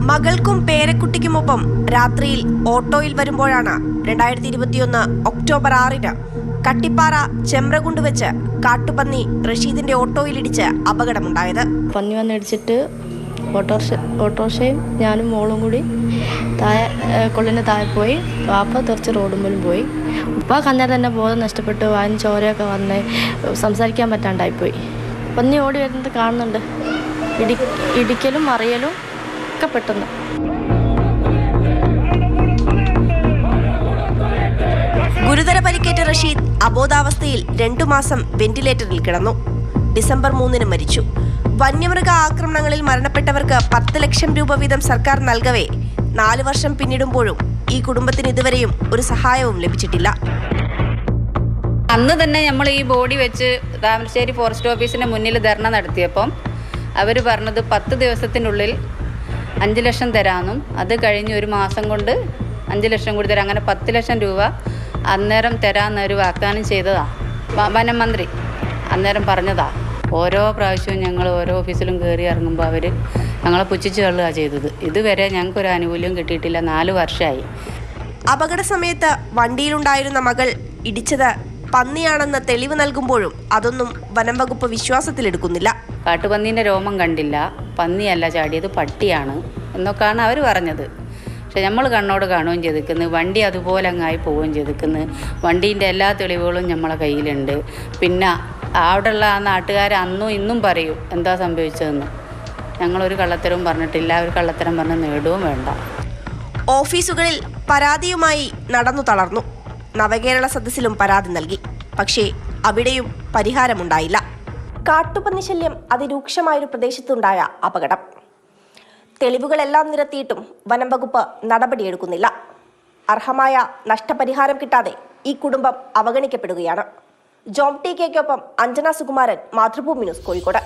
മകൾക്കും പേരക്കുട്ടിക്കുമൊപ്പം രാത്രിയിൽ ഓട്ടോയിൽ വരുമ്പോഴാണ് 2021 ഒക്ടോബർ 6 കട്ടിപ്പാറ ചെമ്പ്രകുണ്ട് വെച്ച് കാട്ടുപന്നി റഷീദിന്റെ ഓട്ടോയിലിടിച്ച് അപകടമുണ്ടായത്. പന്നി വന്നിടിച്ചിട്ട് ഓട്ടോറിക്ഷയും ഞാനും മോളും കൂടി കൊള്ളിന് താഴെ പോയി. വാപ്പ തെറിച്ച് റോഡുമ്പോഴും പോയി. ഉപ്പാക്ക് അന്നേരം തന്നെ ബോധം നഷ്ടപ്പെട്ടു. അതിന് ചോരയൊക്കെ വന്ന് സംസാരിക്കാൻ പറ്റാണ്ടായിപ്പോയി. പന്നി ഓടി വരുന്നത് കാണുന്നുണ്ട്. ഇടിക്കലും മറിയലും ഒക്കെ പെട്ടെന്ന്. ഗുരുതര പരിക്കേറ്റ റഷീദ് അബോധാവസ്ഥയിൽ 2 മാസം വെന്റിലേറ്ററിൽ കിടന്നു. ഡിസംബർ 3 മരിച്ചു. വന്യമൃഗ ആക്രമണങ്ങളിൽ മരണപ്പെട്ടവർക്ക് 10 ലക്ഷം രൂപ വീതം സർക്കാർ നൽകവേ 4 വർഷം പിന്നിടുമ്പോഴും ഈ കുടുംബത്തിന് ഇതുവരെയും ഒരു സഹായവും ലഭിച്ചിട്ടില്ല. അന്ന് തന്നെ നമ്മൾ ഈ ബോഡി വെച്ച് താമരശ്ശേരി ഫോറസ്റ്റ് ഓഫീസിന് മുന്നിൽ ധർണ നടത്തിയപ്പം അവർ പറഞ്ഞത് 10 ദിവസത്തിനുള്ളിൽ 5 ലക്ഷം തരാമെന്നും അത് കഴിഞ്ഞ് 1 മാസം കൊണ്ട് 5 ലക്ഷം കൂടി തരാം, അങ്ങനെ 10 ലക്ഷം രൂപ അന്നേരം തരാമെന്നൊരു വാഗ്ദാനം ചെയ്തതാണ്. വനമന്ത്രി അന്നേരം പറഞ്ഞതാണ്. ഓരോ പ്രാവശ്യവും ഞങ്ങൾ ഓരോ ഓഫീസിലും കയറി ഇറങ്ങുമ്പോൾ അവർ ഞങ്ങളെ പുച്ഛിച്ച് തള്ളുകയാണ് ചെയ്തത്. ഇതുവരെ ഞങ്ങൾക്കൊരു ആനുകൂല്യം കിട്ടിയിട്ടില്ല. 4 വർഷമായി. അപകട സമയത്ത് വണ്ടിയിലുണ്ടായിരുന്ന മകൾ ഇടിച്ചത് പന്നിയാണെന്ന് തെളിവ് നൽകുമ്പോഴും അതൊന്നും വനം വകുപ്പ് വിശ്വാസത്തിലെടുക്കുന്നില്ല. കാട്ടുപന്നീൻ്റെ രോമം കണ്ടില്ല, പന്നിയല്ല ചാടിയത്, പട്ടിയാണ് എന്നൊക്കെയാണ് അവർ പറഞ്ഞത്. പക്ഷെ നമ്മൾ കണ്ണോട് കാണുകയും ചെയ്തിരിക്കുന്നു. വണ്ടി അതുപോലെ അങ്ങായി പോവുകയും ചെയ്തിരിക്കുന്നു. വണ്ടീൻ്റെ എല്ലാ തെളിവുകളും നമ്മളെ കയ്യിലുണ്ട്. പിന്നെ അവിടെയുള്ള ആ നാട്ടുകാർ അന്നും ഇന്നും പറയും എന്താ സംഭവിച്ചതെന്ന്. ഞങ്ങളൊരു കള്ളത്തരവും പറഞ്ഞിട്ടില്ല. ഒരു കള്ളത്തരം പറഞ്ഞ് നേടുകയും വേണ്ട. ഓഫീസുകളിൽ പരാതിയുമായി നടന്നു തളർന്നു. നവകേരള സദസ്സിലും പരാതി നൽകി. പക്ഷേ അവിടെയും പരിഹാരമുണ്ടായില്ല. കാട്ടുപന്നി ശല്യം അതിരൂക്ഷമായൊരു പ്രദേശത്തുണ്ടായ അപകടം. തെളിവുകളെല്ലാം നിരത്തിയിട്ടും വനം വകുപ്പ് നടപടിയെടുക്കുന്നില്ല. അർഹമായ നഷ്ടപരിഹാരം കിട്ടാതെ ഈ കുടുംബം അവഗണിക്കപ്പെടുകയാണ്. ജോം ടി കെക്കൊപ്പം അഞ്ജന സുകുമാരൻ, മാതൃഭൂമി ന്യൂസ്, കോഴിക്കോട്.